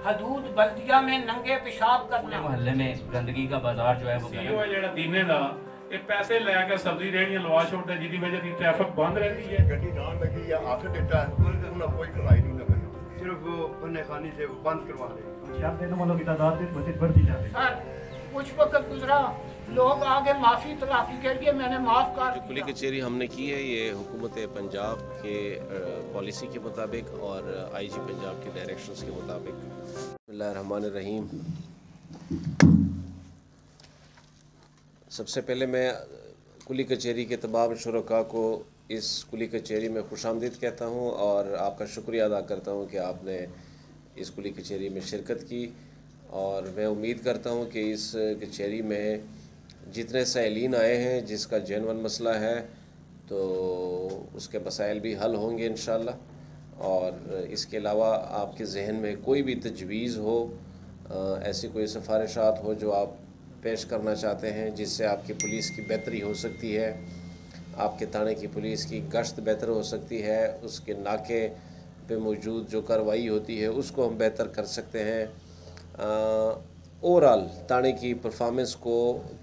हदूद बल्दिया में नंगे पेशाब करना, मोहल्ले में गंदगी का बाजार जो है वो सीओ ਜਿਹੜਾ ਦੀਨੇ ਦਾ ਇਹ ਪੈਸੇ ਲੈ ਕੇ ਸਬਜ਼ੀ ਰੇਹੜੀਆਂ ਲਵਾ ਛੋੜਦਾ, ਜਿਹਦੀ ਵਜ੍ਹਾ ਨਾਲ ਟ੍ਰੈਫਿਕ ਬੰਦ ਰਹਿੰਦੀ ਹੈ। ਗੱਡੀ ਨਾਲ ਲੱਗੀ ਆ, ਹੱਥ ਦਿੱਤਾ ਉਹਨਾਂ ਕੋਈ ਸੁਣਾਈ ਨਹੀਂ ਲੱਗੀ, सिर्फ वो बन्ने खानी से वो बंद करवा रहे। शराब देने वालों की तादाद दिन ब दिन बढ़ती जा रही है। सर कुछ वक्त गुजरा, लोग आगे माफ़ी तलाफी के लिए मैंने माफ़ कर जो कुली कचहरी हमने की है ये हुकूमत पंजाब के पॉलिसी के मुताबिक और आईजी पंजाब के डायरेक्शंस के मुताबिक। बिस्मिल्लाहिर्रहमानिर्रहीम। सबसे पहले मैं कुली कचहरी के तमाम शुरका को इस कुली कचहरी में खुशामदीद कहता हूँ और आपका शुक्रिया अदा करता हूँ कि आपने इस कुली कचहरी में शिरकत की, और मैं उम्मीद करता हूँ कि इस कचहरी में जितने साइलीन आए हैं जिसका जेन्युइन मसला है तो उसके मसाइल भी हल होंगे इंशाअल्लाह। और इसके अलावा आपके जहन में कोई भी तजवीज़ हो, ऐसी कोई सिफारिशात हो जो आप पेश करना चाहते हैं जिससे आपकी पुलिस की बेहतरी हो सकती है, आपके थाने की पुलिस की गश्त बेहतर हो सकती है, उसके नाके पे मौजूद जो कार्रवाई होती है उसको हम बेहतर कर सकते हैं, ओवरऑल थाने की परफॉर्मेंस को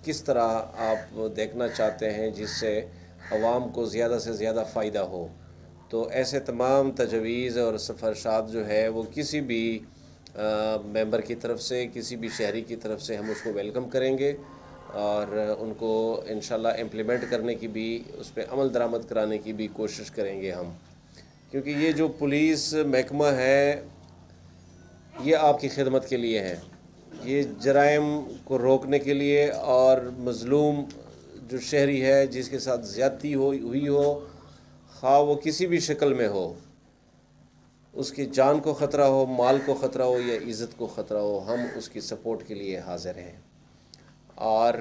किस तरह आप देखना चाहते हैं जिससे अवाम को ज़्यादा से ज़्यादा फ़ायदा हो, तो ऐसे तमाम तजवीज़ और सिफारिशात जो है वो किसी भी मेंबर की तरफ से, किसी भी शहरी की तरफ से हम उसको वेलकम करेंगे और उनको इंशाल्लाह इम्प्लीमेंट करने की भी, उस पर अमल दरामद कराने की भी कोशिश करेंगे हम। क्योंकि ये जो पुलिस महकमा है ये आपकी खिदमत के लिए है, ये जराइम को रोकने के लिए, और मज़लूम जो शहरी है जिसके साथ ज़्यादती हुई हो, खा वो किसी भी शक्ल में हो, उसकी जान को ख़तरा हो, माल को ख़तरा हो या इज़्ज़त को ख़तरा हो, हम उसकी सपोर्ट के लिए हाज़िर हैं। और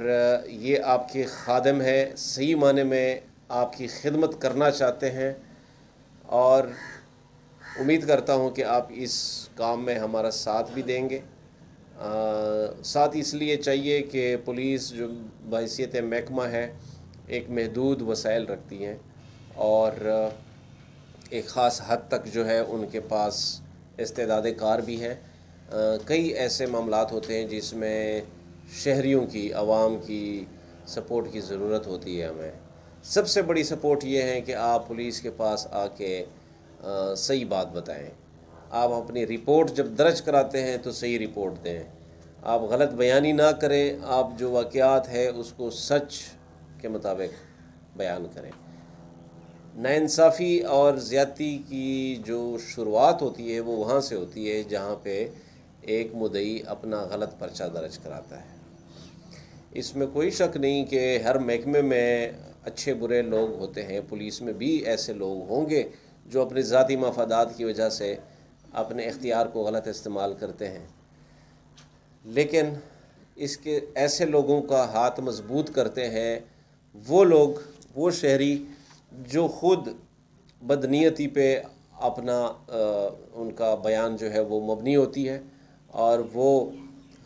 ये आपके खादिम हैं, सही माने में आपकी खिदमत करना चाहते हैं, और उम्मीद करता हूँ कि आप इस काम में हमारा साथ भी देंगे। साथ इसलिए चाहिए कि पुलिस जो बहैसियत महकमा है एक महदूद वसाइल रखती हैं और एक ख़ास हद तक जो है उनके पास इस्तेदाद कार भी हैं। कई ऐसे मामलात होते हैं जिसमें शहरियों की, आवाम की सपोर्ट की ज़रूरत होती है। हमें सबसे बड़ी सपोर्ट ये है कि आप पुलिस के पास आके सही बात बताएं। आप अपनी रिपोर्ट जब दर्ज कराते हैं तो सही रिपोर्ट दें, आप गलत बयानी ना करें, आप जो वाक़यात है उसको सच के मुताबिक बयान करें। नाइंसाफ़ी और ज़्यादती की जो शुरुआत होती है वो वहाँ से होती है जहाँ पे एक मुद्दई अपना गलत पर्चा दर्ज कराता है। इसमें कोई शक नहीं कि हर महकमे में अच्छे बुरे लोग होते हैं, पुलिस में भी ऐसे लोग होंगे जो अपने ज़ाती मफादात की वजह से अपने इख्तियार को गलत इस्तेमाल करते हैं, लेकिन इसके ऐसे लोगों का हाथ मजबूत करते हैं वो लोग, वो शहरी जो ख़ुद बदनीयती पे अपना उनका बयान जो है वो मबनी होती है और वो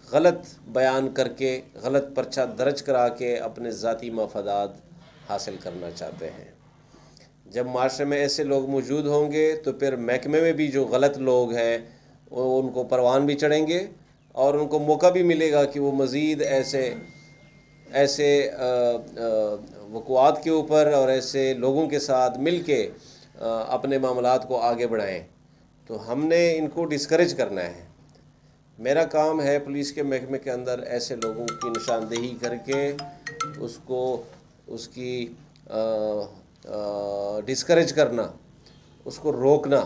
गलत बयान करके गलत पर्चा दर्ज करा के अपने ज़ाती मफादात हासिल करना चाहते हैं। जब माशरे में ऐसे लोग मौजूद होंगे तो फिर महकमे में भी जो गलत लोग हैं वो उनको परवान भी चढ़ेंगे और उनको मौका भी मिलेगा कि वो मज़ीद ऐसे वक़ुआत के ऊपर और ऐसे लोगों के साथ मिल के अपने मामलात को आगे बढ़ाएं। तो हमने इनको डिस्करेज करना है। मेरा काम है पुलिस के महकमे के अंदर ऐसे लोगों की निशानदेही करके उसकी डिस्करेज करना, उसको रोकना,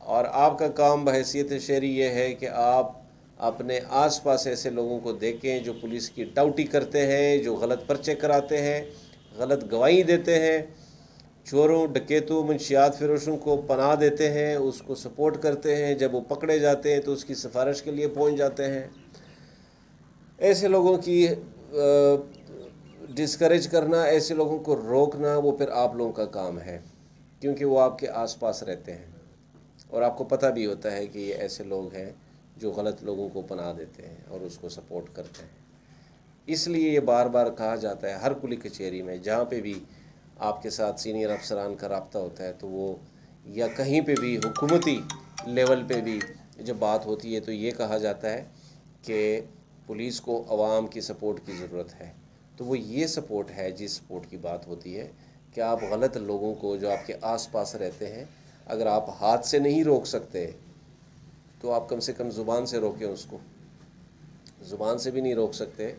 और आपका काम बहैसियत शहरी ये है कि आप अपने आसपास ऐसे लोगों को देखें जो पुलिस की टाउटी करते हैं, जो गलत पर्चे कराते हैं, गलत गवाही देते हैं, चोरों, डकैतों, मंशियात फरोशों को पनाह देते हैं, उसको सपोर्ट करते हैं। जब वो पकड़े जाते हैं तो उसकी सिफारिश के लिए पहुंच जाते हैं। ऐसे लोगों की डिस्करेज करना, ऐसे लोगों को रोकना, वो फिर आप लोगों का काम है, क्योंकि वो आपके आसपास रहते हैं और आपको पता भी होता है कि ये ऐसे लोग हैं जो गलत लोगों को पनाह देते हैं और उसको सपोर्ट करते हैं। इसलिए ये बार बार कहा जाता है हर कुली कचहरी में जहाँ पे भी आपके साथ सीनियर अफसरान का रब्ता होता है तो वो या कहीं पे भी हुकूमती लेवल पे भी جب بات ہوتی ہے تو یہ کہا جاتا ہے کہ پولیس کو عوام کی سپورٹ کی ضرورت ہے، تو وہ یہ سپورٹ ہے جس سپورٹ کی بات ہوتی ہے کہ آپ غلط لوگوں کو جو آپ کے آس پاس رہتے ہیں اگر آپ ہاتھ سے نہیں روک سکتے تو آپ کم سے کم زبان سے روکیں، اس کو زبان سے بھی نہیں روک سکتے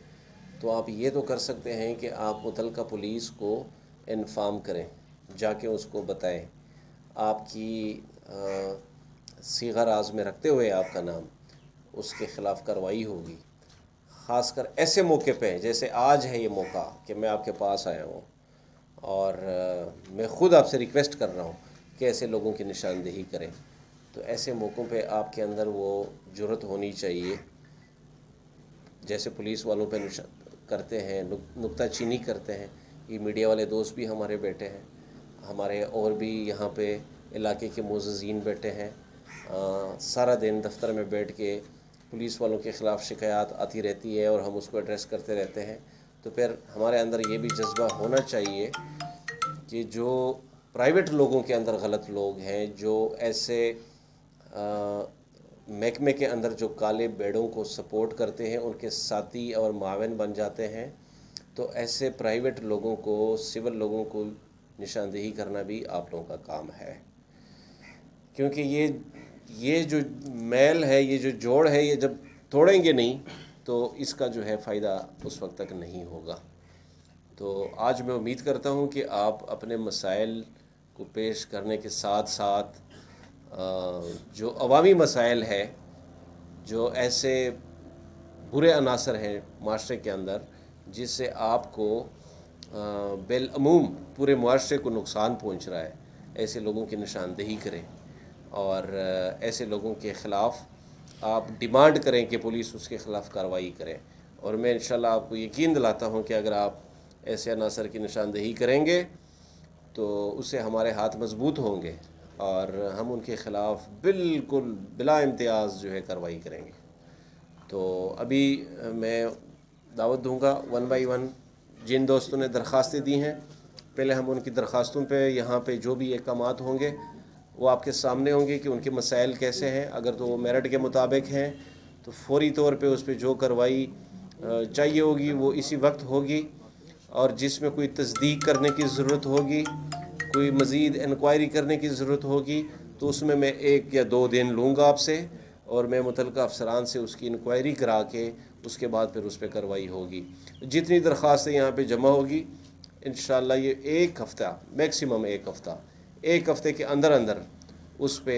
تو آپ یہ تو کر سکتے ہیں کہ آپ متعلقہ پولیس کو انفارم کریں، جا کے اس کو بتائیں، آپ کی صیغہ راز میں رکھتے ہوئے آپ کا نام، اس کے خلاف کارروائی ہوگی۔ خاص کر ایسے موقع پہ جیسے آج ہے یہ موقع کہ میں آپ کے پاس آیا ہوں اور میں خود آپ سے ریکویسٹ کر رہا ہوں کہ ایسے لوگوں کی نشاندہی کریں، تو ایسے موقعوں پہ آپ کے اندر وہ جرأت ہونی چاہیے، جیسے پولیس والوں پہ کرتے ہیں، نکتہ چینی کرتے ہیں۔ یہ میڈیا والے دوست بھی ہمارے بیٹھے ہیں، ہمارے اور بھی یہاں پہ علاقے کے معززین بیٹھے ہیں، سارا دن دفتر میں بیٹھ کے پولیس والوں کے خلاف شکایات آتی رہتی ہے اور ہم اس کو ایڈریس کرتے رہتے ہیں۔ تو پھر ہمارے اندر یہ بھی جذبہ ہونا چاہیے کہ جو پرائیویٹ لوگوں کے اندر غلط لوگ ہیں، جو ایسے محکمے کے اندر جو کالے بیڑوں کو سپورٹ کرتے ہیں، ان کے ساتھی اور معاون بن جاتے ہیں، تو ایسے پرائیویٹ لوگوں کو، سول لوگوں کو نشاندہی کرنا بھی آپ لوگوں کا کام ہے، کیونکہ یہ جو میل ہے، یہ جو جوڑ ہے، یہ جب توڑیں گے نہیں تو اس کا جو ہے فائدہ اس وقت تک نہیں ہوگا۔ تو آج میں امید کرتا ہوں کہ آپ اپنے مسائل کو پیش کرنے کے ساتھ ساتھ جو عوامی مسائل ہے، جو ایسے برے عناصر ہیں معاشرے کے اندر جس سے آپ کو بالعموم پورے معاشرے کو نقصان پہنچ رہا ہے، ایسے لوگوں کی نشاندہی کریں اور ایسے لوگوں کے خلاف آپ ڈیمانڈ کریں کہ پولیس اس کے خلاف کارروائی کرے۔ اور میں انشاءاللہ آپ کو یقین دلاتا ہوں کہ اگر آپ ایسے عناصر کی نشاندہی کریں گے تو اس سے ہمارے ہاتھ مضبوط ہوں گے اور ہم ان کے خلاف بالکل بلا امتیاز جو ہے کارروائی کریں گے۔ تو ابھی میں دعوت دوں گا 1 بائی 1 جن دوستوں نے درخواستیں دی ہیں، پہلے ہم ان کی درخواستوں پہ یہاں پہ جو بھی احکامات ہوں گے وہ آپ کے سامنے ہوں گے کہ ان کے مسائل کیسے ہیں۔ اگر تو وہ میرٹ کے مطابق ہیں تو فوری طور پہ اس پہ جو کارروائی چاہیے ہوگی وہ اسی وقت ہوگی، اور جس میں کوئی تصدیق کرنے کی ضرورت ہوگی، کوئی مزید انکوائری کرنے کی ضرورت ہوگی تو اس میں 1 یا 2 دن لوں گا آپ سے، اور میں متعلقہ افسران سے اس کی انکوائری کرا کے اس کے بعد پھر اس پہ کارروائی ہوگی۔ جتنی درخواستیں یہاں پہ جمع ہوگی انشاءاللہ یہ 1 ہفتہ، میکسیمم 1 ہفتے کے اندر اس پہ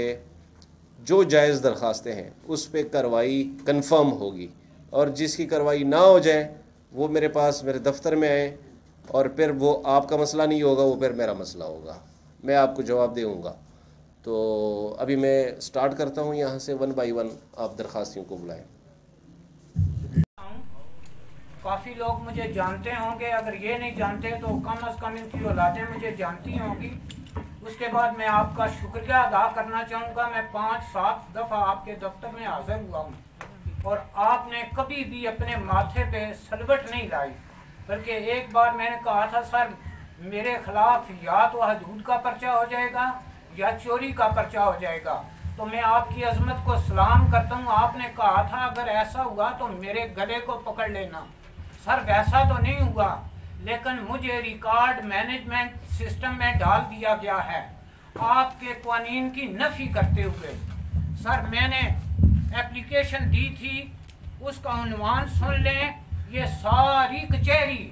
جو جائز درخواستیں ہیں اس پہ کارروائی کنفرم ہوگی، اور جس کی کارروائی نہ ہو جائے وہ میرے پاس میرے دفتر میں آئیں، اور پھر وہ آپ کا مسئلہ نہیں ہوگا، وہ پھر میرا مسئلہ ہوگا، میں آپ کو جواب دوں گا۔ تو ابھی میں سٹارٹ کرتا ہوں یہاں سے 1 بائی 1 آپ درخواستیوں کو بلائیں۔ کافی لوگ مجھے جانتے ہوں گے، اگر یہ نہیں جانتے تو کم از کم ان کی اولادیں مجھے جانتی ہوں گی۔ اس کے بعد میں آپ کا شکریہ ادا کرنا چاہوں گا۔ میں 5-7 دفعہ آپ کے دفتر میں حاضر ہوا ہوں اور آپ نے کبھی بھی اپنے ماتھے پہ سلوٹ نہیں لائی، بلکہ ایک بار میں نے کہا تھا سر میرے خلاف یا تو حدود کا پرچہ ہو جائے گا یا چوری کا پرچہ ہو جائے گا، تو میں آپ کی عظمت کو سلام کرتا ہوں۔ آپ نے کہا تھا اگر ایسا ہوا تو میرے گلے کو پکڑ لینا۔ سر ویسا تو نہیں ہوا، لیکن مجھے ریکارڈ مینجمنٹ سسٹم میں ڈال دیا گیا ہے آپ کے قوانین کی نفی کرتے ہوئے۔ سر میں نے اپلیکیشن دی تھی، اس کا عنوان سن لیں، یہ ساری کچہری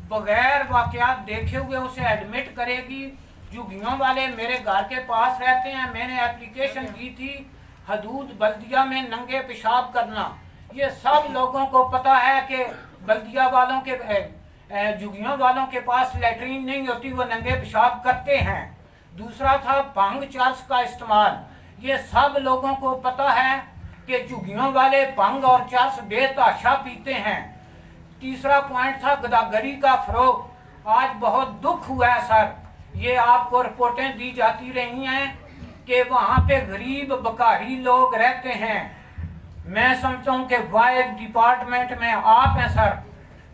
بغیر واقعات دیکھے ہوئے اسے ایڈمٹ کرے گی۔ جھگیوں والے میرے گھر کے پاس رہتے ہیں، میں نے اپلیکیشن دی تھی حدود بلدیہ میں ننگے پیشاب کرنا۔ یہ سب لوگوں کو پتہ ہے کہ بلدیہ والوں کے جھگیوں والوں کے پاس لیٹرین نہیں ہوتی، وہ ننگے پیشاب کرتے ہیں۔ دوسرا تھا بھنگ چرس کا استعمال، یہ سب لوگوں کو پتہ ہے کہ جھگیوں والے بھنگ اور چرس بے تحاشا پیتے ہیں۔ تیسرا پوائنٹ تھا گداگری کا فروغ۔ آج بہت دکھ ہوا ہے سر، یہ آپ کو رپورٹیں دی جاتی رہی ہیں کہ وہاں پہ غریب بکاری لوگ رہتے ہیں۔ میں سمجھتا ہوں کہ واحد ڈپارٹمنٹ میں آپ ہیں سر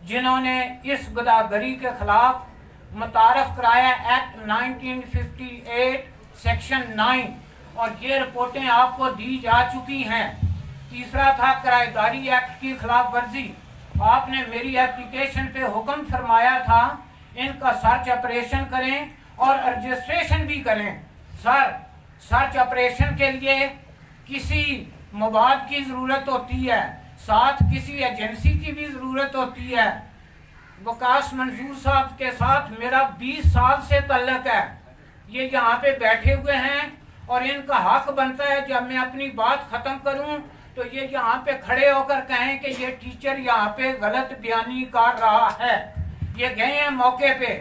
جنہوں نے اس گداگری کے خلاف متعارف کرایا ایکٹ 1958 سیکشن 9، और ये रिपोर्टें आपको दी जा चुकी हैं। तीसरा था किराएदारी एक्ट की खिलाफ वर्जी। आपने मेरी एप्लीकेशन पे हुक्म फरमाया था इनका सर्च ऑपरेशन करें और रजिस्ट्रेशन भी करें। सर, सर्च ऑपरेशन के लिए किसी मवाद की ज़रूरत होती है, साथ किसी एजेंसी की भी ज़रूरत होती है। वकास मंजूर साहब के साथ मेरा 20 साल से तल्लक है। ये यहाँ पे बैठे हुए हैं और इनका हक बनता है जब मैं अपनी बात ख़त्म करूँ तो ये यहाँ पे खड़े होकर कहें कि ये टीचर यहाँ पे गलत बयानी कर रहा है। ये गए हैं मौके पे,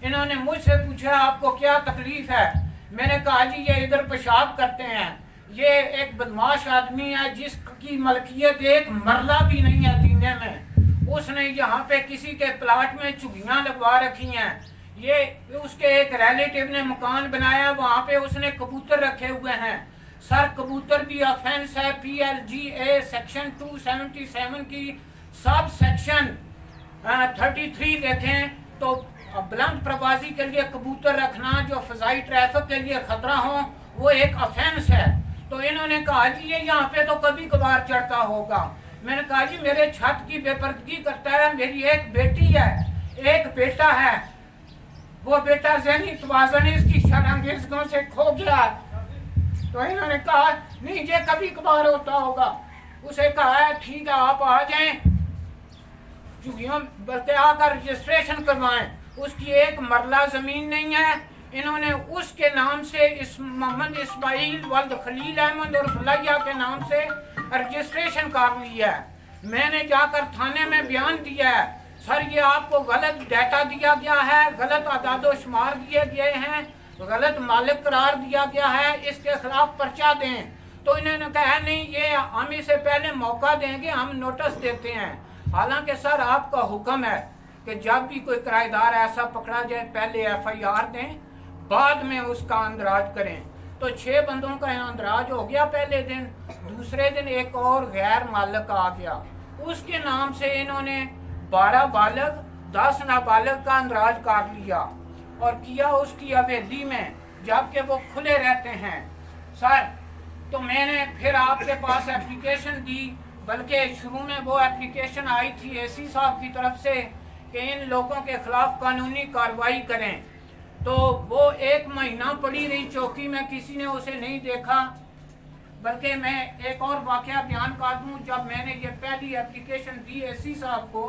इन्होंने मुझसे पूछा आपको क्या तकलीफ है। मैंने कहा जी ये इधर पेशाब करते हैं। ये एक बदमाश आदमी है जिसकी मलकियत एक मरला भी नहीं है जीने में। उसने यहाँ पे किसी के प्लाट में चुगियाँ लगवा रखी हैं। ये उसके एक रिलेटिव ने मकान बनाया, वहाँ पे उसने कबूतर रखे हुए हैं। सर, कबूतर भी ऑफेंस है। PLGA सेक्शन 277 की सब सेक्शन 33 देखें तो बुलंद प्रवासी के लिए कबूतर रखना जो फजाई ट्रैफिक के लिए खतरा हो वो एक ऑफेंस है। तो इन्होंने कहा जी ये यहाँ पे तो कभी कभार चढ़ता होगा। मैंने कहा जी मेरे छत की बेपर्दगी करता है। मेरी एक बेटी है, एक बेटा है। वो बेटा ज़हनी तवाज़ुन इसकी शर्मंदगी से खो गया। तो इन्होंने कहा नहीं ये कभी कभार होता होगा। उसे कहा है ठीक है आप आ जाएं, चुगियों बल्कि आकर रजिस्ट्रेशन करवाएं। उसकी एक मरला ज़मीन नहीं है। इन्होंने उसके नाम से मोहम्मद इस्माइल वल्द खलील अहमद और फुलैया के नाम से रजिस्ट्रेशन कर लिया है। मैंने जाकर थाने में बयान दिया है, सर ये आपको गलत डाटा दिया गया है, गलत आदादो शुमार दिए गए हैं, गलत मालिक करार दिया गया है, इसके खिलाफ पर्चा दें। तो इन्होंने कहा नहीं ये हम इसे पहले मौका देंगे, हम नोटिस देते हैं। हालांकि सर आपका हुक्म है कि जब भी कोई किराएदार ऐसा पकड़ा जाए पहले FIR दें, बाद में उसका अंदराज करें। तो 6 बंदों का अंदराज हो गया पहले दिन। दूसरे दिन एक और गैर मालिक आ गया, उसके नाम से इन्होंने 12 बालग 10 नाबालग का अंदराज कर लिया और किया उसकी हवेली में, जबकि वो खुले रहते हैं। सर तो मैंने फिर आपके पास एप्लीकेशन दी, बल्कि शुरू में वो एप्लीकेशन आई थी AC साहब की तरफ से कि इन लोगों के खिलाफ कानूनी कार्रवाई करें। तो वो 1 महीना पड़ी रही चौकी में, किसी ने उसे नहीं देखा। बल्कि मैं एक और वाकया बयान कर दूँ, जब मैंने ये पहली एप्लीकेशन दी AC साहब को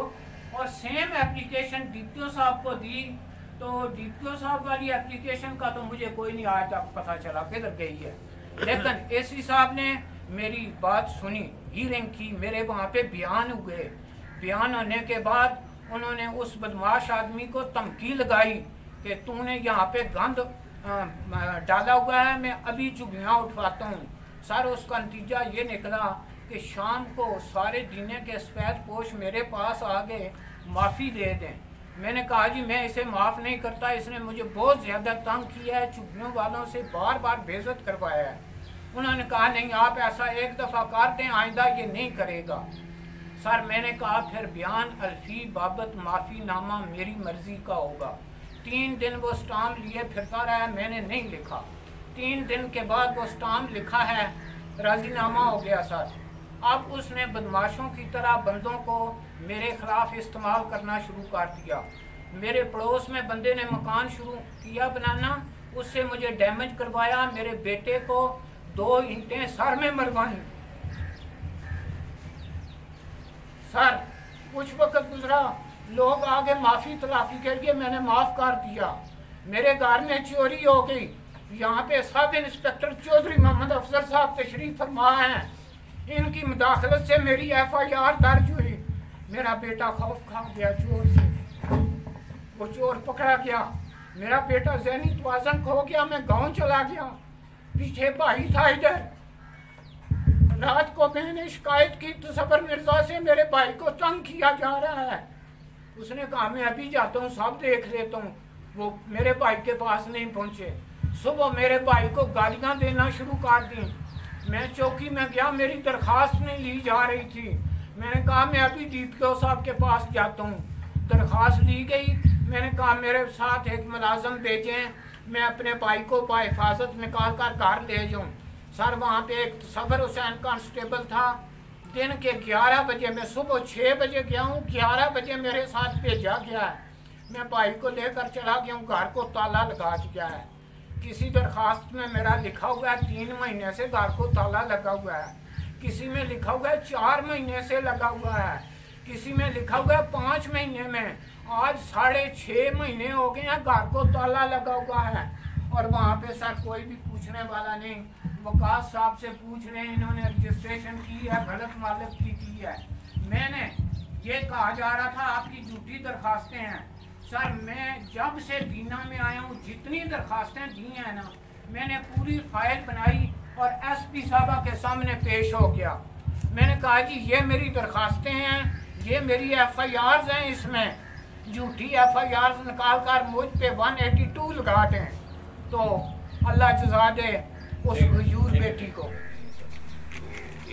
और सेम एप्लीकेशन DPO साहब को दी, तो DPO साहब वाली एप्लीकेशन का तो मुझे कोई नहीं आज तक पता चला किधर गई है। लेकिन AC साहब ने मेरी बात सुनी, हीयरिंग की, मेरे वहाँ पे बयान हुए। बयान होने के बाद उन्होंने उस बदमाश आदमी को धमकी लगाई कि तूने यहाँ पे गंद डाला हुआ है, मैं अभी चुगियाँ उठवाता हूँ। सर उसका नतीजा ये निकला कि शाम को सारे दीने के सफेद पोश मेरे पास आ गए, माफ़ी दे दें। मैंने कहा जी मैं इसे माफ़ नहीं करता, इसने मुझे बहुत ज़्यादा तंग किया है, चुगियों वालों से बार बार बेइज्जत करवाया है। उन्होंने कहा नहीं आप ऐसा एक दफ़ा कर दें, आइंदा ये नहीं करेगा। सर मैंने कहा फिर बयान अल्फी बाबत माफ़ी नामा मेरी मर्ज़ी का होगा। 3 दिन वो स्टाम्प लिए फिरता रहा, मैंने नहीं लिखा। 3 दिन के बाद वो स्टाम्प लिखा है, राजीनामा हो गया। सर अब उसने बदमाशों की तरह बंदों को मेरे खिलाफ इस्तेमाल करना शुरू कर दिया। मेरे पड़ोस में बंदे ने मकान शुरू किया बनाना, उससे मुझे डैमेज करवाया। मेरे बेटे को 2 ईंटें सर में मरवाई। सर कुछ वक्त गुजरा, लोग आगे माफ़ी तलाफी के लिए मैंने माफ़ कर दिया। मेरे घर में चोरी हो गई। यहाँ पे सब इंस्पेक्टर चौधरी मोहम्मद अफजल साहब तशरीफ फरमा हैं, इनकी मुदाखलत से मेरी FIR दर्ज हुई। मेरा बेटा खौफ खा गया चोर से, वो चोर पकड़ा गया। मेरा बेटा ज़हनी तवाज़ुन खो गया, मैं गांव चला गया। पीछे भाई था इधर। रात को मैंने शिकायत की तो सबर मिर्जा से मेरे भाई को तंग किया जा रहा है। उसने कहा मैं अभी जाता हूँ, सब देख लेता हूँ। वो मेरे भाई के पास नहीं पहुँचे। सुबह मेरे भाई को गालियाँ देना शुरू कर दी। मैं चौकी में गया, मेरी दरख्वास्त नहीं ली जा रही थी। मैंने कहा मैं अभी DPO साहब के पास जाता हूँ। दरख्वास्त ली गई। मैंने कहा मेरे साथ एक मुलाजम भेजें, मैं अपने भाई को बाहिफाजत निकाल कर घर ले जाऊँ। सर वहाँ पे एक सफर हुसैन कांस्टेबल था, दिन के 11 बजे, मैं सुबह 6 बजे गया हूँ, 11 बजे मेरे साथ भेजा गया है। मैं भाई को लेकर चला गया हूँ, घर को ताला लगा दिया है। किसी दरखास्त में मेरा लिखा हुआ है 3 महीने से घर को ताला लगा हुआ है, किसी में लिखा हुआ है 4 महीने से लगा हुआ है, किसी में लिखा हुआ है 5 महीने में। आज 6.5 महीने हो गए हैं, घर को ताला लगा हुआ है। और वहाँ पे सर कोई भी पूछने वाला नहीं। वकास साहब से पूछ रहे हैं, इन्होंने रजिस्ट्रेशन की है, गलत मालिक की है। मैंने ये कहा जा रहा था आपकी झूठी दरखास्तें हैं। सर मैं जब से दीना में आया हूँ, जितनी दरखास्तें दी हैं ना, मैंने पूरी फाइल बनाई और एसपी साहबा के सामने पेश हो गया। मैंने कहा जी ये मेरी दरखास्तें हैं, ये मेरी FIRs हैं, इसमें झूठी FIRs निकाल कर मुझ पे 182 लगा दें तो अल्लाह जज़ा दे उस गयूर बेटी को।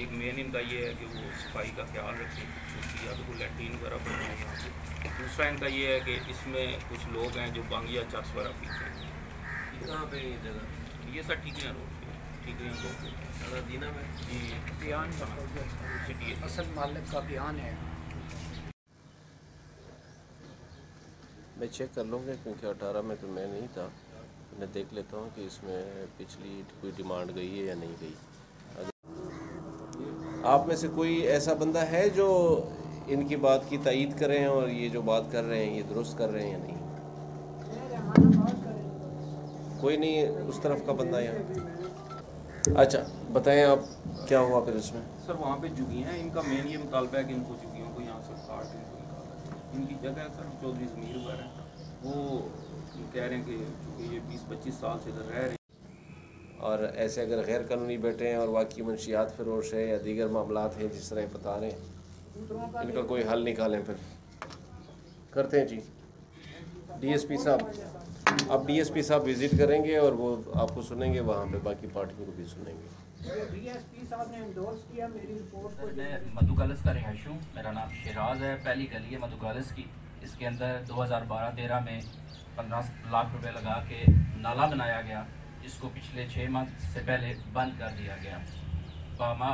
एक मेन इनका ये है कि वो सफाई का ख्याल रखें, क्योंकि या तो कोई लैट्रीन वगैरह बनाए यहाँ पे। दूसरा इनका ये है कि इसमें कुछ लोग हैं जो बांग या चर्च वगैरह पीते हैं। कहाँ पे ये जगह? ये सर ठीकरियाँ रोड पे, ठीकरियाँ रोड पे दीना में जी बयान सिटी है। असल मालिक का बयान है। मैं चेक कर लूँगा क्योंकि 18 में तो मैं नहीं था, मैं देख लेता हूँ कि इसमें पिछली कोई डिमांड गई है या नहीं गई। आप में से कोई ऐसा बंदा है जो इनकी बात की तायीद करें और ये जो बात कर रहे हैं ये दुरुस्त कर रहे हैं या नहीं? कोई नहीं उस तरफ का बंदा यहाँ? अच्छा बताएं आप क्या हुआ फिर इसमें? सर वहाँ पे जुगियाँ हैं, इनका मेन ये मुतालबा है कि इनको जुगियों को यहाँ से काट इनको निकाला। इनकी जगह है सर चौधरी ज़मीर वगैरह, वो कह रहे हैं कि चूँकि ये 20-25 साल से इधर रह रहे हैं और ऐसे अगर गैर कानूनी बैठे हैं और वाकई मंशियात फरोश है या दीगर मामलात हैं जिस तरह बता रहे हैं, इनका कोई हल निकालें फिर करते हैं जी। DSP साहब, आप DSP साहब विज़िट करेंगे और वो आपको सुनेंगे, वहाँ पे बाकी पार्टियों को भी सुनेंगे। DSP साहब ने एंडोर्स किया मेरी रिपोर्ट को। मैं मधुकालस का रिहायशी हूँ, मेरा नाम शिराज है, पहली गली है मधुकालस की। इसके अंदर 2012-13 में 15 लाख रुपए लगा के नाला बनाया गया, जिसको पिछले 6 माह से पहले बंद कर दिया गया। बामा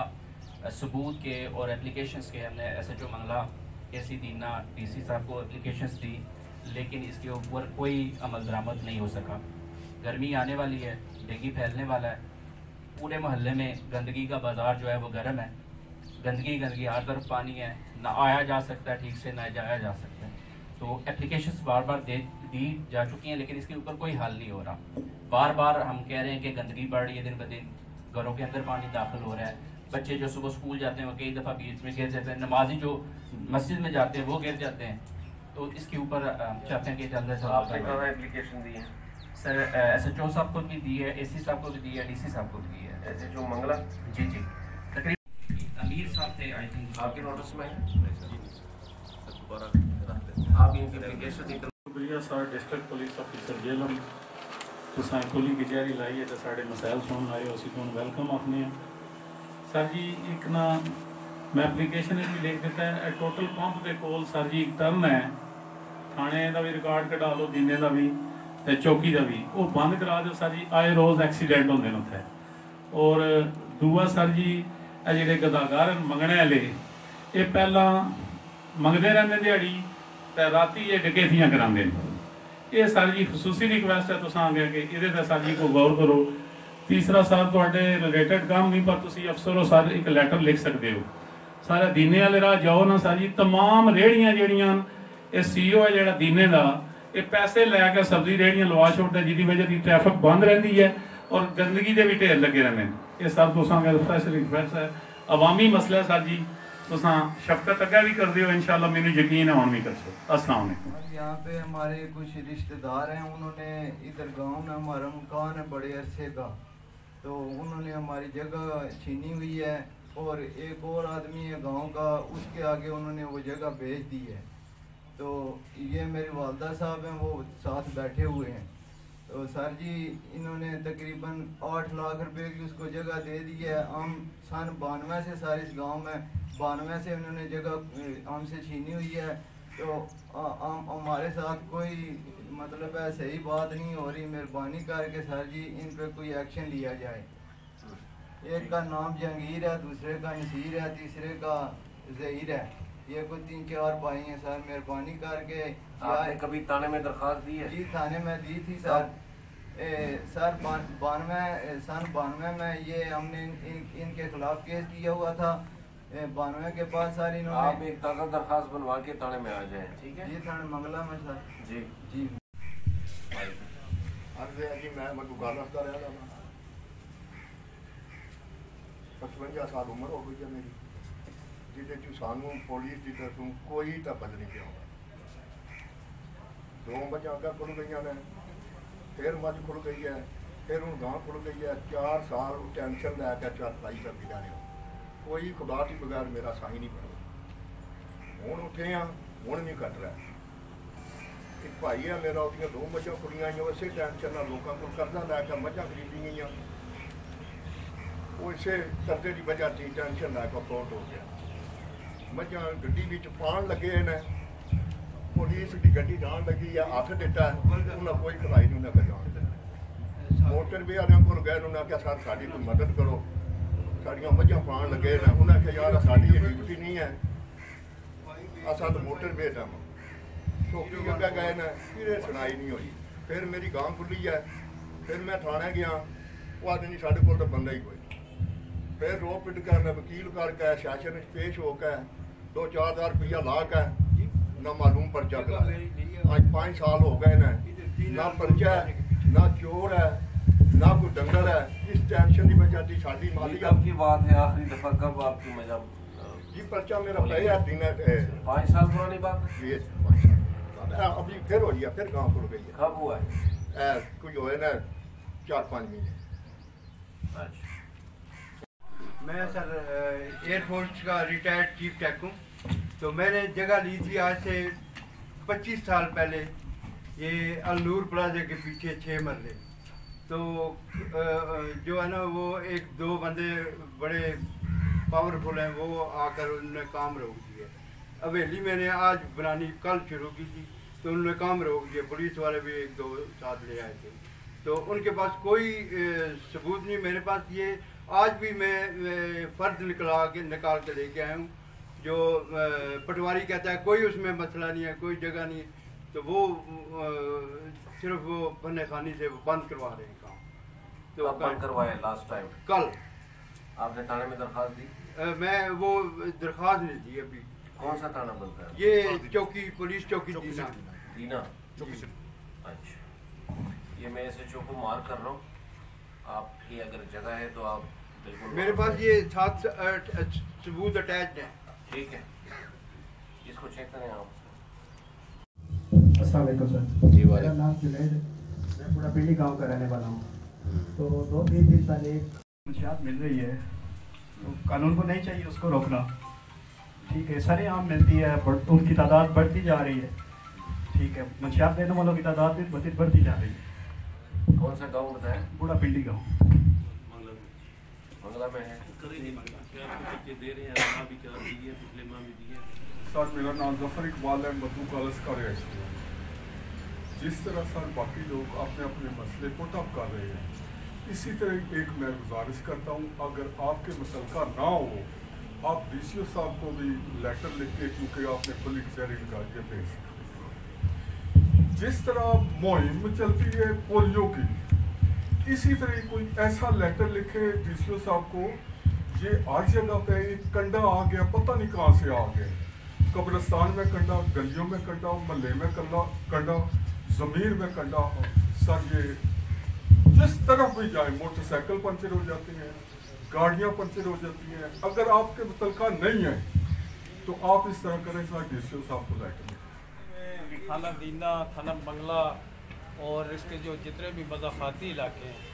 सबूत के और एप्लीकेशंस के हमने SHO मंगला, KC दीना DC साहब को एप्लीकेशंस दी, लेकिन इसके ऊपर कोई अमल दरामद नहीं हो सका। गर्मी आने वाली है, डेंगू फैलने वाला है, पूरे मोहल्ले में गंदगी का बाज़ार जो है वो गर्म है, गंदगी हर तरफ पानी है, ना आया जा सकता है ठीक से, ना जाया जा सकता है। तो एप्लीकेशंस बार बार दी जा चुकी हैं, लेकिन इसके ऊपर कोई हल नहीं हो रहा। बार बार हम कह रहे हैं कि गंदगी बढ़ रही है, दिन ब दिन घरों के अंदर पानी दाखिल हो रहा है, बच्चे जो सुबह स्कूल जाते हैं वो कई दफ़ा बीच में गिर जाते हैं, नमाजी जो मस्जिद में जाते हैं वो गिर जाते हैं। तो इसके ऊपर चाहते हैं कि जल्द से आपने कहाँ एप्लीकेशन दी है? सर SHO साहब को भी दी है, AC साहब को भी दी है, DC साहब को भी दी है। SHO मंगला? जी तकरीबन अमीर साहब थे आई थिंक, आपके नोटिस में है? आप इनकी एप्लीकेशन शुक्रिया sir district police officer Jhelum तुसां खुली कचहरी लाई है तो साढ़े मसाइल सुन आए उसी को वेलकम आखने सर जी। एक ना मैं एप्लीकेशन भी लिख देता है, टोटल पंप के कोल सर जी एक टर्न है, थाने का भी रिकॉर्ड कटा लो, दीने का भी ते चौकी का भी, वो बंद करा दो सर जी। आए रोज़ एक्सीडेंट होंगे ने उत्थे। और दूआ सर जी जेडे गदागार मंगने वाले ये पहला मंगते रहते दिहाड़ी ते राती ये डकैतियां करांदे ने। ये सर जी खसूसी रिक्वेस्ट है तुसां आगे कि इहदे ते सर जी को गौर करो। तीसरा सर तुहाडे रिलेटेड काम नहीं पर तुसीं अफसरों सर एक लैटर लिख सकते हो, सारे दीने वाले राह जाओ ना सर जी। तमाम रेहड़ियां जेहड़ियां ये CEO है जेहड़ा दीने दा, ये पैसे लैके सब्जी रेहड़ियां लवा छोड़ता, जिहदी वजह से ट्रैफिक बंद रहती है और गंदगी के भी ढेर लगे रहते हैं। ये सब तुसां अगे स्पेशल रिक्वेस्ट है, अवामी मसला सर जी तुसां शफकत अगे भी कर दियो, इंशाल्लाह मैनूं यकीन है हुण भी करसो। अस्सलाम वालेकुम। यहाँ पे हमारे कुछ रिश्तेदार हैं, उन्होंने इधर गांव में हमारा मकान है बड़े अरसे का, तो उन्होंने हमारी जगह छीनी हुई है और एक और आदमी है गांव का, उसके आगे उन्होंने वो जगह बेच दी है। तो ये मेरे वालदा साहब हैं, वो साथ बैठे हुए हैं। तो सर जी इन्होंने तकरीबन 8 लाख रुपए की उसको जगह दे दी है। हम सन 92 से सारे इस गाँव में 92 से उन्होंने जगह हमसे छीनी हुई है। तो हमारे साथ कोई मतलब है सही बात नहीं हो रही, मेहरबानी करके सर जी इन पे कोई एक्शन लिया जाए। ایک کا نام جہانگیر ہے، دوسرے کا نصیر ہے، تیسرے کا ظہیر ہے. یہ کوئی 3-4 بھائی ہیں سر. مہربانی کر کے آپ نے کبھی تھانے میں درخواست دی ہے؟ جی تھانے میں دی تھی سر. سر 92 میں یہ ہم نے ان کے خلاف کیس کیا ہوا تھا. 92 کے بعد سر انہوں نے آپ ایک تازہ درخواست بنوا کے تھانے میں آ جائیں. ٹھیک ہے جی تھانے منگلا میں سر. جی جی عرض ہے جی میں مدوگالس کا رہا تھا. 55 سال عمر ہو گئی ہے میری، جی سانوں پولیس کی طرف کوئی تبد نہیں پیا. 2 مجھے اگا کھل گئی نے، پھر مجھ کھل گئی ہے، پھر ہوں گاں کھل گئی ہے. 4 سال ٹینشن لے کے چارپائی کر دیا رہا. کوئی خدا کے بغیر میرا سائی نہیں پڑا. ہوں اٹھے ہاں، ہوں نہیں کٹ رہا. ایک بھائی ہے میرا، وہ 2 مجھے کھلیاں ہوئی، اسی ٹینشن لوگوں کو قرضہ لے کے مجھا خریدی گئی. وہ اسے قرضے کی وجہ سے ٹینشن لے کے فروٹ ہو گیا. مجھا گڈی پان لگے ہیں، پولیس کی گڈی جان لگی ہے، ہاتھ دیتا ہے، انہیں کوئی کلائی نہیں انہیں جان دیا. موٹر وے والوں کو گئے، انہوں نے آخیا سر ساری کوئی مدد کرو، ساڑیاں مجھاں پان لگے ہیں. انہیں آخیا یار ساری یہ ڈیوٹی نہیں ہے، اصل تو موٹر وے جا چوکی اگے گئے نا، پھر سنائی نہیں ہوئی. پھر میری گاں کھلی ہے، پھر میں تھانے گیا. وہ آدمی نہیں سارے کو تو بندہ ہی کوئی. پھر رو پٹ کر میں وکیل کر کے سیشن پیش ہو کے 2-4 ہزار روپیہ لا کے نہ معلوم پرچہ کرا. آج 5 سال ہو گئے نا، نہ پرچہ ہے، نہ چور ہے، نہ کوئی ڈنگر ہے. اس ٹینشن کی وجہ سے ساری مالی کب کی بات ہے؟ آخری دفعہ کب آپ کی مجھے جی پرچہ میرا پہ ہے 5 سال پرانی بات ہے؟ 5 سال ابھی پھر ہو گیا، پھر گاؤں کھل گئی ہے. کب ہوا ہے؟ کوئی ہوئے نا 4-5 مہینے. اچھا. میں سر ایئر فورس کا ریٹائرڈ چیف ٹیک ہوں. تو میں نے جگہ لی تھی آج سے 25 سال پہلے، یہ النور پلازے کے پیچھے 6 مرلے. تو جو ہے نا وہ 1-2 بندے بڑے پاورفل ہیں، وہ آ کر انہوں نے کام روک دیا. حویلی میں نے آج بنانی کل شروع کی تھی، تو انہوں نے کام روک دیا. پولیس والے بھی 1-2 ساتھ لے آئے تھے. تو ان کے پاس کوئی ثبوت نہیں. میرے پاس یہ آج بھی میں فرد نکال کے لے کے آیا ہوں. جو پٹواری کہتا ہے کوئی اس میں مسئلہ نہیں ہے، کوئی جگہ نہیں ہے، تو وہ صرف وہ بنے خانی سے وہ بند کروا رہے ہیں کام. تو بند کروایا لاسٹ ٹائم؟ کل. آپ نے تھانے میں درخواست دی؟ میں وہ درخواست نہیں دی ابھی. کون سا تھانہ بنتا ہے یہ چوکی، پولیس چوکی دینا. اچھا. یہ میں اسے چوکو مار کر رہا ہوں. آپ کی اگر جگہ ہے تو آپ بالکل. میرے پاس یہ 7 ثبوت اٹیچڈ ہیں. ٹھیک ہے، اس کو چیک کریں آپ. السلام علیکم سر. جی میرا نام جنید ہے، میں پورا پنڈی گاؤں کا رہنے والا ہوں. تو 2-3 دن پہلے ایک منشیات مل رہی ہے، تو قانون کو نہیں چاہیے اس کو روکنا. ٹھیک ہے، سارے عام ملتی ہے، ان کی تعداد بڑھتی جا رہی ہے. ٹھیک ہے، منشیات دینے والوں کی تعداد بھی بڑھتی جا رہی ہے. کون سا گاؤں بتایا؟ پورا پنڈی گاؤں منگلا میں ہے. سر میرا نام ظفر اقبال ہے، مدو کالس کا رہائشی ہوں. جس طرح سر باقی لوگ اپنے اپنے مسئلے کو ٹپ کر رہے ہیں، اسی طرح ایک میں گزارش کرتا ہوں، اگر آپ کے متعلقہ نہ ہو، آپ ڈی سی او صاحب کو بھی لیٹر لکھ کے، کیونکہ آپ نے پبلک زہریل گاڑیاں بھیج سکتے. جس طرح مہم چلتی ہے پولیو کی، اسی طرح کوئی ایسا لیٹر لکھے ڈی سی او صاحب کو، یہ ہر جگہ پہ ایک کنڈا آ گیا، پتہ نہیں کہاں سے آ گیا. قبرستان میں کنڈا، گلیوں میں کنڈا، محلے میں کنڈا، ضمیر میں کنڈا. سر یہ جس طرف بھی جائے موٹر سائیکل پنچر ہو جاتی ہیں، گاڑیاں پنچر ہو جاتی ہیں. اگر آپ کے متعلقہ نہیں ہے تو آپ اس طرح کریں سر، ڈی سی او صاحب کو لیٹر لکھیں. تھانہ دینا، تھانہ منگلا اور اس کے جو جتنے بھی مضافاتی علاقے ہیں،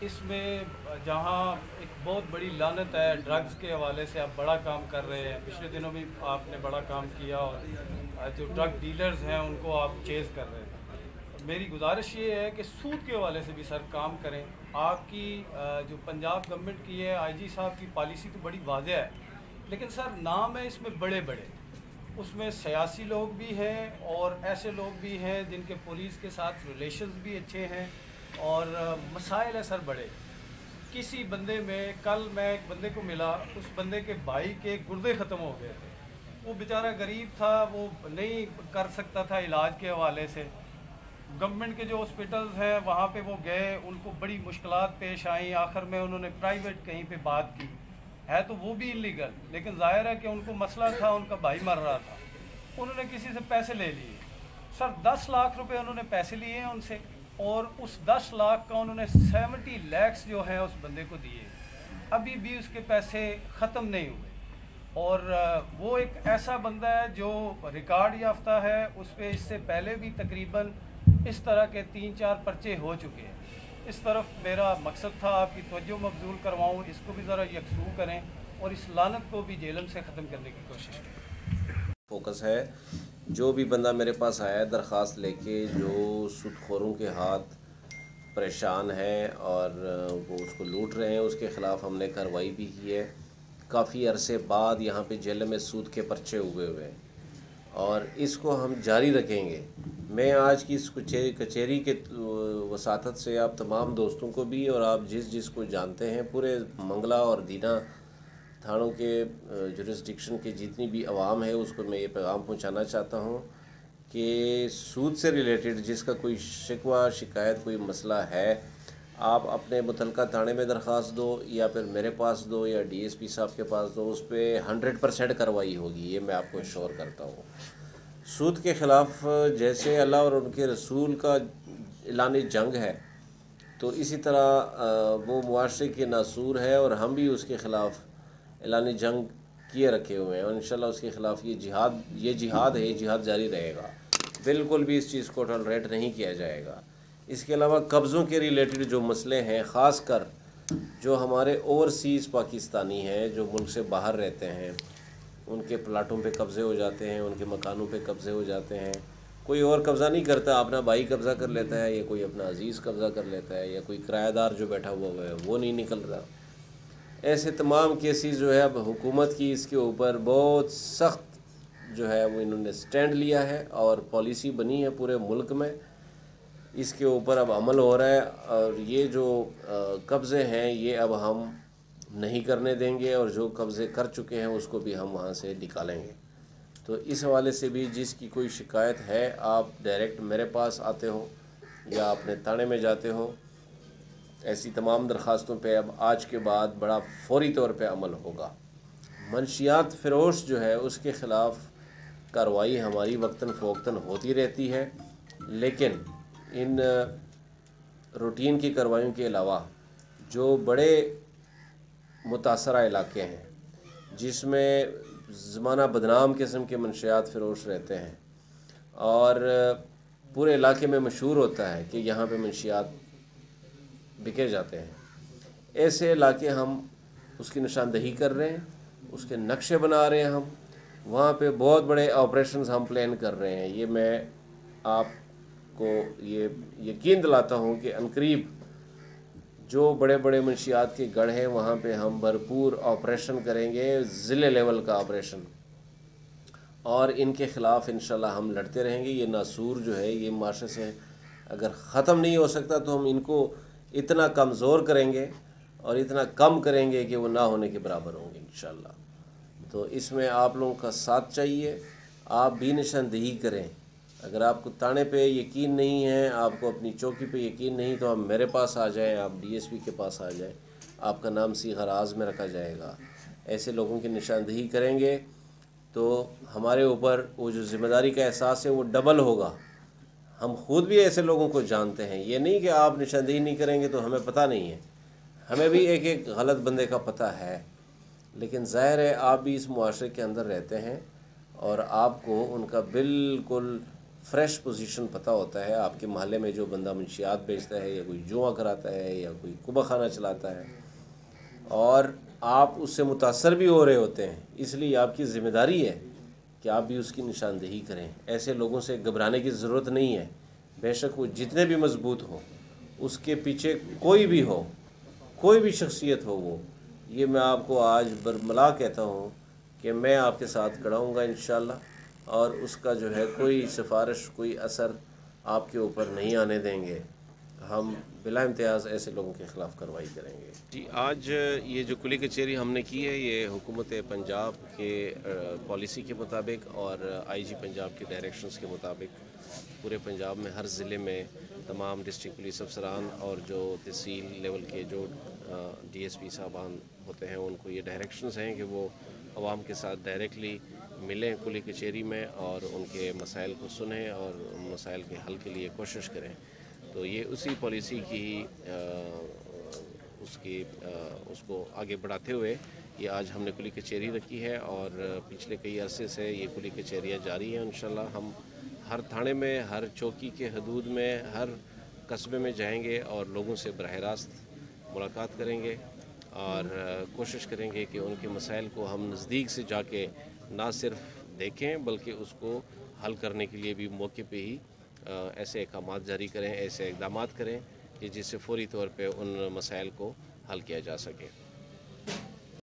اس میں جہاں ایک بہت بڑی لعنت ہے ڈرگز کے حوالے سے، آپ بڑا کام کر رہے ہیں. پچھلے دنوں بھی آپ نے بڑا کام کیا، اور جو ڈرگ ڈیلرز ہیں ان کو آپ چیز کر رہے ہیں. میری گزارش یہ ہے کہ سود کے حوالے سے بھی سر کام کریں. آپ کی جو پنجاب گورنمنٹ کی ہے، آئی جی صاحب کی پالیسی تو بڑی واضح ہے، لیکن سر نام ہے اس میں بڑے بڑے. اس میں سیاسی لوگ بھی ہیں اور ایسے لوگ بھی ہیں جن کے پولیس کے ساتھ ریلیشنز بھی اچھے ہیں، اور مسائل ہیں سر بڑے. किसी बंदे में, कल मैं एक बंदे को मिला, उस बंदे के भाई के गुर्दे ख़त्म हो गए थे, वो बेचारा गरीब था, वो नहीं कर सकता था इलाज के हवाले से। गवर्नमेंट के जो हॉस्पिटल्स हैं वहाँ पे वो गए, उनको बड़ी मुश्किलात पेश आई, आखिर में उन्होंने प्राइवेट कहीं पे बात की, है तो वो भी इलीगल, लेकिन जाहिर है कि उनको मसला था, उनका भाई मर रहा था, उन्होंने किसी से पैसे ले लिए। सर 10 लाख रुपए उन्होंने पैसे लिए हैं उनसे, और उस 10 लाख का उन्होंने 70 लाख जो है उस बंदे को दिए, अभी भी उसके पैसे ख़त्म नहीं हुए। और वो एक ऐसा बंदा है जो रिकॉर्ड याफ्ता है, उस पर इससे पहले भी तकरीबन इस तरह के 3-4 पर्चे हो चुके हैं। इस तरफ मेरा मकसद था आपकी तवज्जो मबजूल करवाऊँ, इसको भी ज़रा यकसू करें और इस लानत को भी जेलम से ख़त्म करने की कोशिश करें। फोकस है, जो भी बंदा मेरे पास आया दरख्वास्त लेके जो सूदखोरों के हाथ परेशान है और वो उसको लूट रहे हैं, उसके ख़िलाफ़ हमने कार्रवाई भी की है। काफ़ी अरसे बाद यहाँ पे जेल में सूद के पर्चे उगे हुए हैं और इसको हम जारी रखेंगे। मैं आज की इस कचहरी के वसातत से आप तमाम दोस्तों को भी और आप जिस को जानते हैं, पूरे मंगला और दीना थानों के जुरिस्डिक्शन के जितनी भी आवाम है उसको मैं ये पैगाम पहुंचाना चाहता हूं कि सूद से रिलेटेड जिसका कोई शिकवा शिकायत कोई मसला है, आप अपने मुतलका थाने में दरख्वास्त दो या फिर मेरे पास दो या DSP साहब के पास दो, उस पर 100% कार्रवाई होगी, ये मैं आपको श्योर करता हूँ। सूद के ख़िलाफ़ जैसे अल्लाह और उनके रसूल का ऐलान जंग है, तो इसी तरह वो मुआशरे के नासूर है और हम भी उसके ख़िलाफ़ ऐलान जंग किए रखे हुए हैं और इंशाल्लाह उसके ख़िलाफ़ ये जिहाद है, ये जिहाद जारी रहेगा। बिल्कुल भी इस चीज़ को टॉलरेट नहीं किया जाएगा। इसके अलावा कब्ज़ों के रिलेटेड जो मसले हैं, ख़ास कर जो हमारे ओवरसीज़ पाकिस्तानी हैं जो मुल्क से बाहर रहते हैं, उनके प्लाटों पे कब्ज़े हो जाते हैं, उनके मकानों पे कब्ज़े हो जाते हैं। कोई और कब्ज़ा नहीं करता, अपना भाई कब्ज़ा कर लेता है या कोई अपना अजीज़ कब्ज़ा कर लेता है या कोई किराएदार जो बैठा हुआ है वो नहीं निकल रहा। ऐसे तमाम केसेस जो है अब हुकूमत की इसके ऊपर बहुत सख्त जो है वो इन्होंने स्टैंड लिया है और पॉलिसी बनी है पूरे मुल्क में, इसके ऊपर अब अमल हो रहा है और ये जो कब्ज़े हैं ये अब हम नहीं करने देंगे और जो कब्ज़े कर चुके हैं उसको भी हम वहाँ से निकालेंगे। तो इस हवाले से भी जिसकी कोई शिकायत है, आप डायरेक्ट मेरे पास आते हो या अपने थाने में जाते हो। ऐसी तमाम दरख्वास्तों पे अब आज के बाद बड़ा फौरी तौर पे अमल होगा। मंशियात फ़रोश जो है उसके ख़िलाफ़ कार्रवाई हमारी वक्तन फ़वक्तन होती रहती है, लेकिन इन रूटीन की कार्रवाइयों के अलावा जो बड़े मुतासरा इलाके हैं जिसमें ज़माना बदनाम किस्म के मंशियात फ़रोश रहते हैं और पूरे इलाके में मशहूर होता है कि यहाँ पे मंशियात बिके जाते हैं, ऐसे इलाके हम उसकी निशानदही कर रहे हैं, उसके नक्शे बना रहे हैं, हम वहाँ पे बहुत बड़े ऑपरेशंस हम प्लान कर रहे हैं। ये मैं आपको ये यकीन दिलाता हूँ कि अनकरीब जो बड़े बड़े मंशियात के गढ़ हैं वहाँ पे हम भरपूर ऑपरेशन करेंगे, ज़िले लेवल का ऑपरेशन, और इनके ख़िलाफ़ इंशाल्लाह हम लड़ते रहेंगे। ये नासूर जो है ये माशरे से अगर ख़त्म नहीं हो सकता तो हम इनको इतना कमज़ोर करेंगे और इतना कम करेंगे कि वो ना होने के बराबर होंगे इंशाल्लाह। तो इसमें आप लोगों का साथ चाहिए, आप भी निशानदेही करें। अगर आपको थाने पे यकीन नहीं है, आपको अपनी चौकी पे यकीन नहीं, तो आप मेरे पास आ जाएं, आप DSP के पास आ जाएं, आपका नाम सीगा राज में रखा जाएगा। ऐसे लोगों की निशानदेही करेंगे तो हमारे ऊपर वो जो ज़िम्मेदारी का एहसास है वो डबल होगा। हम खुद भी ऐसे लोगों को जानते हैं, ये नहीं कि आप निशानदेही नहीं करेंगे तो हमें पता नहीं है, हमें भी एक एक गलत बंदे का पता है, लेकिन ज़ाहिर है आप भी इस मुआशरे के अंदर रहते हैं और आपको उनका बिल्कुल फ्रेश पोजीशन पता होता है। आपके महल्ले में जो बंदा मंशियात बेचता है या कोई जुआ कराता है या कोई कुबा खाना चलाता है और आप उससे मुतासर भी हो रहे होते हैं, इसलिए आपकी ज़िम्मेदारी है कि आप भी उसकी निशानदेही करें। ऐसे लोगों से घबराने की ज़रूरत नहीं है, बेशक वो जितने भी मजबूत हो, उसके पीछे कोई भी हो, कोई भी शख्सियत हो वो, ये मैं आपको आज बरमला कहता हूँ कि मैं आपके साथ खड़ा हूँगा इंशाल्लाह, और उसका जो है कोई सिफारिश कोई असर आपके ऊपर नहीं आने देंगे। हम बिला इम्तियाज़ ऐसे लोगों के ख़िलाफ़ कार्रवाई करेंगे। जी, आज ये जो कुली कचहरी हमने की है ये हुकूमत पंजाब के पॉलिसी के मुताबिक और IG पंजाब के डायरेक्शंस के मुताबिक पूरे पंजाब में हर ज़िले में तमाम डिस्ट्रिक्ट पुलिस अफसरान और जो तहसील लेवल के जो DSP साहबान होते हैं उनको ये डायरेक्शंस हैं कि वो आवाम के साथ डायरेक्टली मिलें कुली कचहरी में और उनके मसाइल को सुनें और उन मसाइल के हल के लिए कोशिश करें। तो ये उसी पॉलिसी की उसको आगे बढ़ाते हुए ये आज हमने कुली कचहरी रखी है और पिछले कई अरसे से ये कुली कचहरियाँ जारी हैं। इंशाल्लाह हम हर थाने में, हर चौकी के हदूद में, हर कस्बे में जाएंगे और लोगों से बराह रास्त मुलाकात करेंगे और कोशिश करेंगे कि उनके मसाइल को हम नज़दीक से जाके ना सिर्फ देखें बल्कि उसको हल करने के लिए भी मौके पे ही ऐसे अहकामात जारी करें, ऐसे इक़दामात करें कि जिससे फ़ौरी तौर पे उन मसाइल को हल किया जा सके।